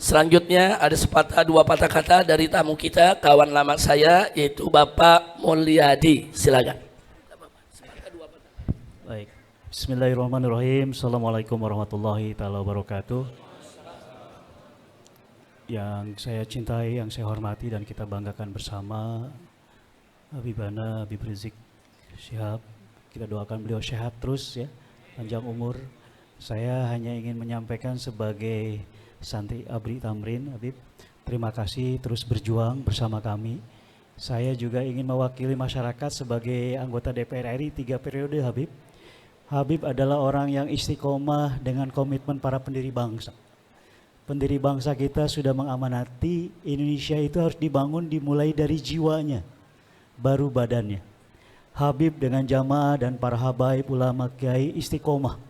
Selanjutnya ada sepatah dua patah kata dari tamu kita, kawan lama saya, yaitu Bapak Mulyadi. Silakan. Baik. Bismillahirrahmanirrahim. Assalamualaikum warahmatullahi taala wabarakatuh. Yang saya cintai, yang saya hormati dan kita banggakan bersama, Habibana Habib Rizik Syihab. Kita doakan beliau sehat terus ya, panjang umur. Saya hanya ingin menyampaikan sebagai Santri Abri Tamrin, Habib, terima kasih terus berjuang bersama kami. Saya juga ingin mewakili masyarakat sebagai anggota DPR RI 3 periode, Habib. Habib adalah orang yang istiqomah dengan komitmen para pendiri bangsa. Pendiri bangsa kita sudah mengamanati Indonesia itu harus dibangun dimulai dari jiwanya, baru badannya. Habib dengan jamaah dan para habaib ulama kiai istiqomah.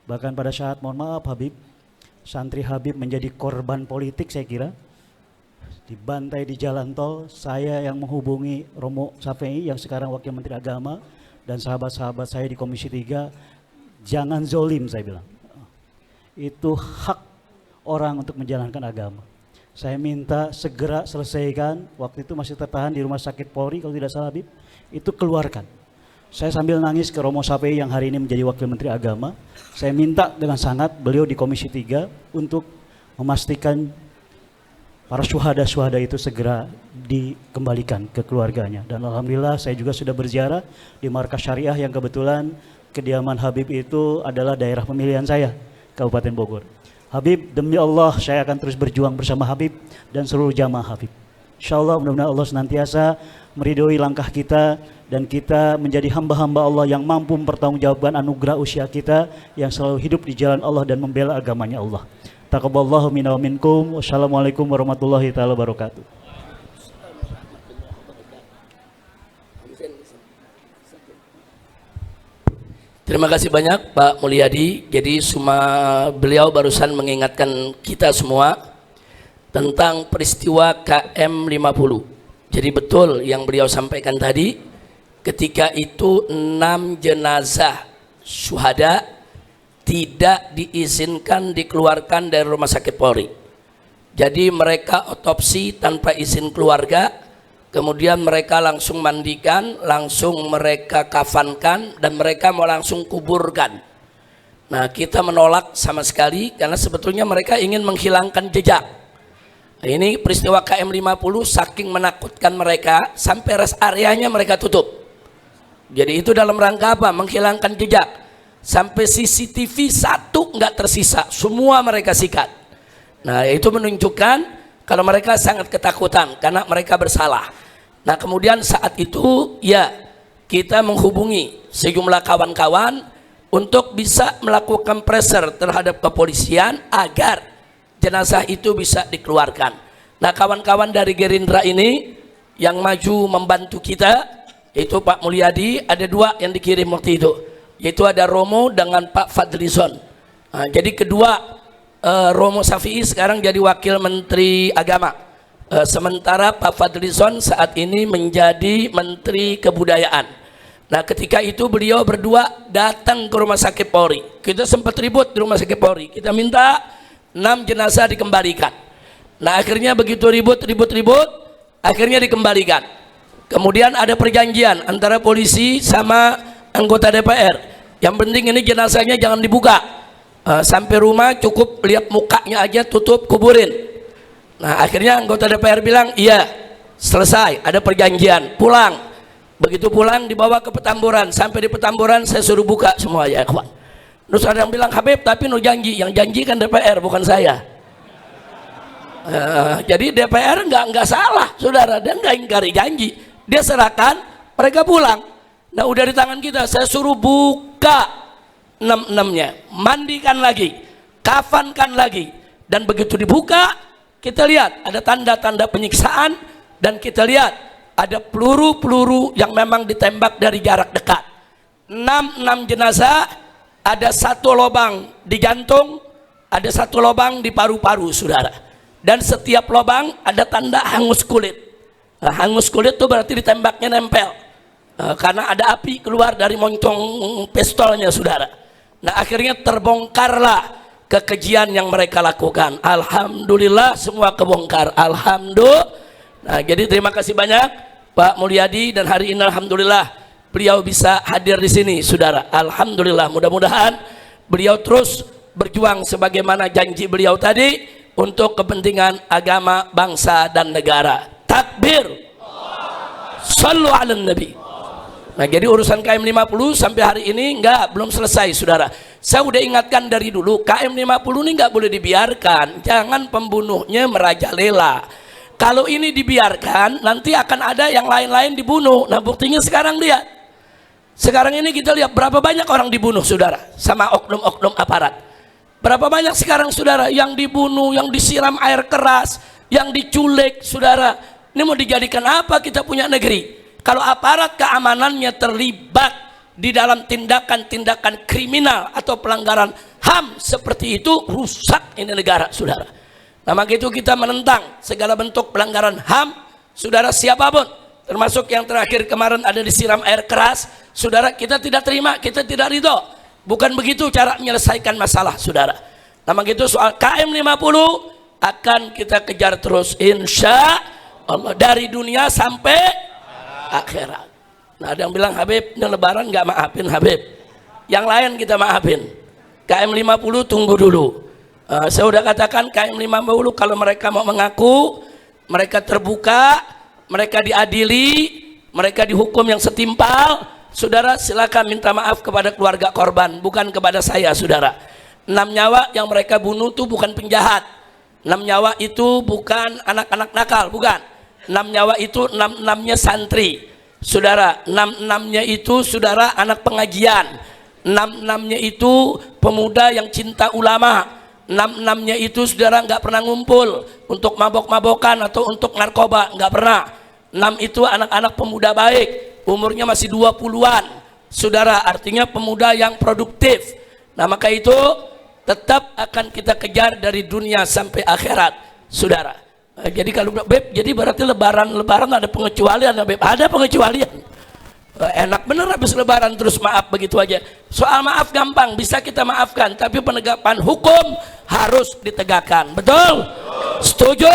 Bahkan pada saat, mohon maaf Habib, Santri Habib menjadi korban politik, saya kira dibantai di jalan tol. Saya yang menghubungi Romo Safei yang sekarang Wakil Menteri Agama dan sahabat-sahabat saya di Komisi 3, jangan zolim, saya bilang. Itu hak orang untuk menjalankan agama. Saya minta segera selesaikan, waktu itu masih tertahan di Rumah Sakit Polri kalau tidak salah Habib, itu keluarkan. Saya sambil nangis ke Romo Safei yang hari ini menjadi Wakil Menteri Agama. Saya minta dengan sangat beliau di Komisi 3 untuk memastikan para syuhada-syuhada itu segera dikembalikan ke keluarganya. Dan alhamdulillah saya juga sudah berziarah di markas syariah yang kebetulan kediaman Habib itu adalah daerah pemilihan saya, Kabupaten Bogor. Habib, demi Allah saya akan terus berjuang bersama Habib dan seluruh jamaah Habib. Insyaallah mudah-mudahan Allah senantiasa meridhoi langkah kita dan kita menjadi hamba-hamba Allah yang mampu mempertanggungjawabkan anugerah usia kita yang selalu hidup di jalan Allah dan membela agamanya Allah. Taqabbalallahu minna wa minkum. Wassalamualaikum warahmatullahi taala wabarakatuh. Terima kasih banyak Pak Mulyadi. Jadi beliau barusan mengingatkan kita semua tentang peristiwa KM 50. Jadi betul yang beliau sampaikan tadi, ketika itu 6 jenazah syuhada tidak diizinkan dikeluarkan dari Rumah Sakit Polri. Jadi mereka otopsi tanpa izin keluarga, kemudian mereka langsung mandikan, langsung mereka kafankan, dan mereka mau langsung kuburkan. Nah, kita menolak sama sekali karena sebetulnya mereka ingin menghilangkan jejak. Ini peristiwa KM 50 saking menakutkan mereka sampai rest areanya mereka tutup. Jadi itu dalam rangka apa? Menghilangkan jejak. Sampai CCTV satu nggak tersisa, semua mereka sikat. Nah, itu menunjukkan kalau mereka sangat ketakutan karena mereka bersalah. Nah, kemudian saat itu ya kita menghubungi sejumlah kawan-kawan untuk bisa melakukan pressure terhadap kepolisian agar jenazah itu bisa dikeluarkan. Nah, kawan-kawan dari Gerindra ini yang maju membantu kita, yaitu Pak Mulyadi, ada 2 yang dikirim waktu itu, yaitu ada Romo dengan Pak Fadlizon. Nah, jadi kedua Romo Safei sekarang jadi Wakil Menteri Agama, sementara Pak Fadlizon saat ini menjadi Menteri Kebudayaan. Nah, ketika itu beliau berdua datang ke Rumah Sakit Polri. Kita sempat ribut di Rumah Sakit Polri, kita minta 6 jenazah dikembalikan. Nah, akhirnya begitu ribut, akhirnya dikembalikan. Kemudian ada perjanjian antara polisi sama anggota DPR. Yang penting ini jenazahnya jangan dibuka. Sampai rumah cukup lihat mukanya aja, tutup, kuburin. Nah, akhirnya anggota DPR bilang, iya, selesai, ada perjanjian, pulang. Begitu pulang dibawa ke Petamburan. Sampai di Petamburan saya suruh buka semua ya, kawan. Terus ada yang bilang, Habib tapi no janji, yang janji kan DPR bukan saya. Jadi DPR nggak salah, saudara, dia nggak ingkari janji, dia serahkan, mereka pulang. Nah, udah di tangan kita, saya suruh buka 6-6-nya, mandikan lagi, kafankan lagi, dan begitu dibuka, kita lihat ada tanda-tanda penyiksaan dan kita lihat ada peluru-peluru yang memang ditembak dari jarak dekat. 6 jenazah. Ada 1 lubang di jantung, ada 1 lubang di paru-paru, saudara. Dan setiap lubang ada tanda hangus kulit. Nah, hangus kulit itu berarti ditembaknya nempel. Karena ada api keluar dari moncong pistolnya, saudara. Nah, akhirnya terbongkarlah kekejian yang mereka lakukan. Alhamdulillah semua kebongkar. Alhamdulillah. Nah, jadi terima kasih banyak Pak Mulyadi, dan hari ini alhamdulillah beliau bisa hadir di sini, saudara. Alhamdulillah, mudah-mudahan beliau terus berjuang sebagaimana janji beliau tadi untuk kepentingan agama, bangsa dan negara. Takbir. Sallu ala nabi. Nah, jadi urusan KM 50 sampai hari ini belum selesai, saudara. Saya udah ingatkan dari dulu, KM 50 ini nggak boleh dibiarkan. Jangan pembunuhnya merajalela. Kalau ini dibiarkan, nanti akan ada yang lain-lain dibunuh. Nah, buktinya sekarang lihat. Sekarang ini kita lihat berapa banyak orang dibunuh, saudara, sama oknum-oknum aparat. Berapa banyak sekarang, saudara, yang dibunuh, yang disiram air keras, yang diculik, saudara. Ini mau dijadikan apa kita punya negeri? Kalau aparat keamanannya terlibat di dalam tindakan-tindakan kriminal atau pelanggaran HAM seperti itu, rusak ini negara, saudara. Nah, maka itu kita menentang segala bentuk pelanggaran HAM, saudara, siapapun. Termasuk yang terakhir kemarin ada disiram air keras, saudara, kita tidak terima, kita tidak ridho. Bukan begitu cara menyelesaikan masalah, saudara. Nah, maka itu soal KM 50 akan kita kejar terus, insya Allah, dari dunia sampai akhirat. Nah, ada yang bilang, Habib, ini lebaran nggak maafin Habib. Yang lain kita maafin. KM 50 tunggu dulu. Saya sudah katakan KM 50 kalau mereka mau mengaku, mereka terbuka, mereka diadili, mereka dihukum yang setimpal, saudara, silakan minta maaf kepada keluarga korban, bukan kepada saya, saudara. 6 nyawa yang mereka bunuh itu bukan penjahat. 6 nyawa itu bukan anak-anak nakal, bukan. 6 nyawa itu 6-6-nya santri, saudara. 6-6-nya itu, saudara, anak pengajian. 6-6-nya itu pemuda yang cinta ulama. 6-6-nya itu, saudara, nggak pernah ngumpul untuk mabok-mabokan atau untuk narkoba, nggak pernah. 6 itu anak-anak pemuda baik, umurnya masih 20-an, saudara, artinya pemuda yang produktif. Nah, maka itu tetap akan kita kejar dari dunia sampai akhirat, saudara. Jadi kalau Beb, jadi berarti lebaran ada pengecualian ya, Beb? Ada pengecualian. Enak bener habis lebaran terus maaf begitu aja. Soal maaf gampang, bisa kita maafkan, tapi penegakan hukum harus ditegakkan. Betul? Setuju?